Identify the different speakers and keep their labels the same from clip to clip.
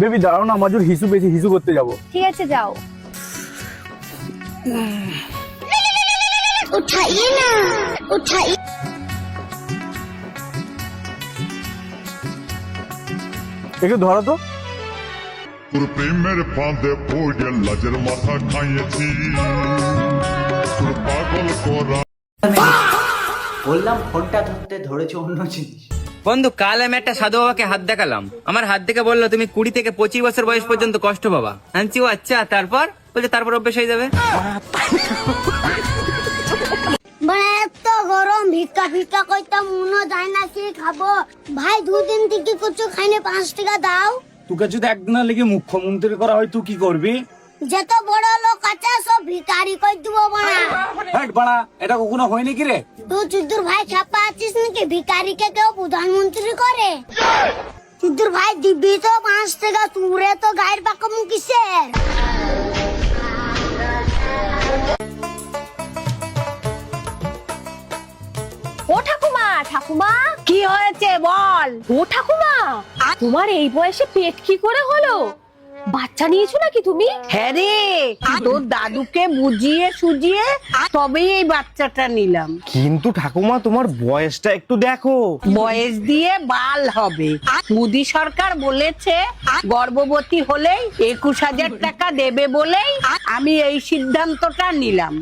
Speaker 1: Baby দাঁড়াও না, মাজুর হিসু পেয়েছি, হিসু করতে যাবো।
Speaker 2: ঠিক আছে যাও।
Speaker 3: उठाइए ना, उठाइए।
Speaker 1: একটু ধরো তো।
Speaker 4: তোর প্রেমের ফাঁদে পড়ে লাজের মাথা খাইয়েছি, তোর পাগল করা।
Speaker 5: বললাম ফোনটা ধরতে, ধরেছে অন্য জিনিস।
Speaker 6: বন্ধু, কাল আমি একটা সাধু বাবাকে হাত দেখালাম। আমার হাত দেখে বললো তুমি 20 থেকে 25 বছর বয়স পর্যন্ত কষ্ট পাবা। আনছি ও আচ্ছা, তারপর বলছে তারপর অভ্যেস হয়ে যাবে।
Speaker 3: এত গরম, ভিক্ষা ভিক্ষা কইতা মনে যায় না কি খাবো। ভাই 2 দিন থেকে কিছু খাইলে 5 টাকা দাও।
Speaker 1: তোকে যদি একদিনের লেগে মুখ্যমন্ত্রী করা হয় তুই কি করবি?
Speaker 3: যত বড় লোক আছে সব ভিখারি কই দিব বাড়া।
Speaker 1: হ্যাট বাড়া, এটা কখনো হয় নাকি রে?
Speaker 3: তুই চুদ্দুর ভাই ছাপা আছিস নাকি ভিখারিকে কেউ প্রধানমন্ত্রী করে? চুদ্দুর ভাই দিবি তো 5 টাকা, তুরে তো গায়ের পাকম কিসের?
Speaker 2: ও ঠাকুমা, ঠাকুমা
Speaker 7: কি হয়েছে বল?
Speaker 2: ও ঠাকুমা, তোমার এই বয়সে পেট কি করে হলো? বাচ্চা নিয়েছো নাকি তুমি?
Speaker 7: হ্যাঁ রে, তোর দাদুকে বুঝিয়ে সুজিয়ে তবেই এই বাচ্চাটা নিলাম।
Speaker 1: কিন্তু ঠাকুমা তোমার বয়সটা একটু দেখো।
Speaker 7: বয়স দিয়ে বাল হবে। মোদী সরকার বলেছে গর্ভবতী হলেই 21,000 টাকা দেবে বলেই আমি এই সিদ্ধান্তটা নিলাম।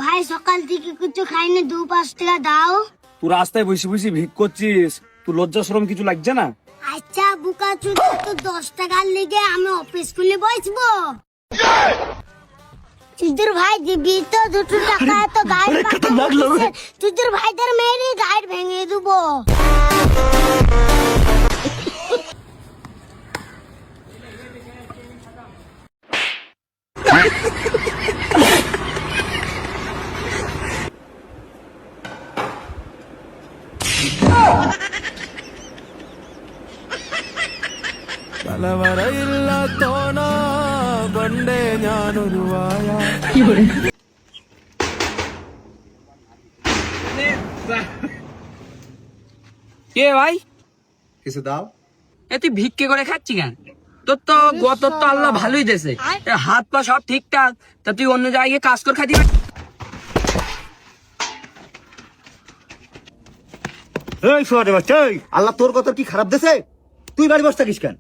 Speaker 3: ভাই সকাল থেকে কিছু খাইনি, 2-5 টাকা দাও।
Speaker 1: তুই রাস্তায় বসে বসে ভিক করছিস, তুই লজ্জা শরম কিছু লাগছে না?
Speaker 3: আচ্ছা বুকা চুদি, তো 10 টাকার লিগে আমি অফিস খুলে বসবো? চুদির ভাই দিবি তো 2 টাকা, তো গায়ের চুদির ভাইদের মেয়েরই গায়ের ভেঙে দেবো।
Speaker 6: কে ভাই?
Speaker 5: কিছু দাও।
Speaker 6: এ তুই ভিক্ষে করে খাচ্ছি কেন? তোর তো আল্লাহ ভালোই দেছে, হাত পা সব ঠিকঠাক, তা তুই অন্য জায়গায় কাজ করে খাতি।
Speaker 8: এই শোয়ারে বাচ্চা, আল্লাহ তোর কত কি খারাপ দেছে? তুই বাড়ি বসে থাকিস কেন?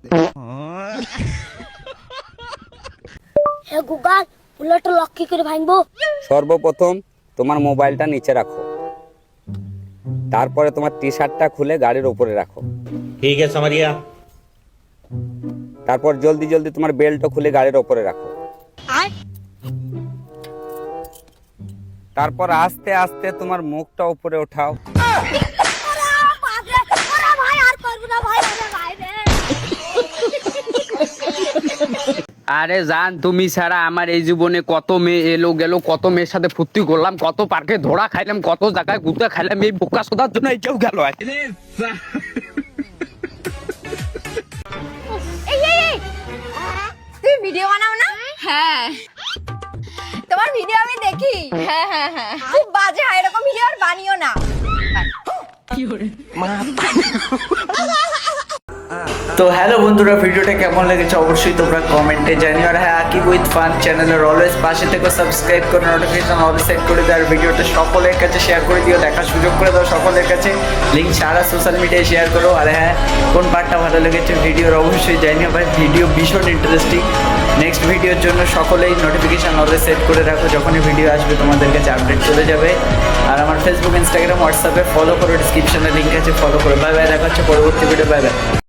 Speaker 3: হে গুগল, বুলেট লক কি করে ভাঙবো?
Speaker 6: সর্বপ্রথম তোমার মোবাইলটা নিচে রাখো, তারপরে তোমার টি শার্টটা খুলে গাড়ির উপরে রাখো।
Speaker 8: ঠিক আছে সামারিয়া।
Speaker 6: তারপর জলদি জলদি তোমার বেল্টটা খুলে গাড়ির উপরে রাখো। তারপর আস্তে আস্তে তোমার মুখটা উপরে উঠাও।
Speaker 3: ভাই আর করবো না ভাই, ভাই রে।
Speaker 6: আরে জান, তুমি ছাড়া আমার এই জীবনে কত মেয়ে এলো গেল, কত মেয়ের সাথে ফুর্তি করলাম, কত পার্কে ধরা খাইলাম, কত জায়গায় গুতা খাইলাম, এই বোকা সোদার জন্য কেউ গেল।
Speaker 2: তুমি ভিডিও বানাও না? হ্যাঁ, তোমার ভিডিও আমি দেখি। হ্যাঁ হ্যাঁ হ্যাঁ, খুব বাজে হয়, এরকম ভিডিও আর বানিও না।
Speaker 5: তো হ্যালো বন্ধুরা, ভিডিওটা কেমন লেগেছে অবশ্যই তোমরা কমেন্টে জানিও। আর হ্যাঁ, আকিব উইথ ফান চ্যানেলের অলওয়েজ পাশে থেকে সাবস্ক্রাইব করে নোটিফিকেশন অল সেট করে দাও। আর ভিডিওটা সকলের কাছে শেয়ার করে দিও, দেখার সুযোগ করে দাও সকলের কাছে। লিঙ্ক সারা সোশ্যাল মিডিয়ায় শেয়ার করো। আর হ্যাঁ, কোন পার্টটা ভালো লেগেছে ভিডিওর অবশ্যই জানিও ভাই, ভিডিও ভীষণ ইন্টারেস্টিং। নেক্সট ভিডিওর জন্য সকলেই নোটিফিকেশন অলওয়েজ সেট করে রাখো, যখনই ভিডিও আসবে তোমাদের কাছে আপডেট চলে যাবে। আর আমার ফেসবুক, ইনস্টাগ্রাম, হোয়াটসঅ্যাপে ফলো করো, ডিসক্রিপশনে লিঙ্ক আছে, ফলো করো। বাই বাই, দেখা হচ্ছে পরবর্তী ভিডিও। Bye bye.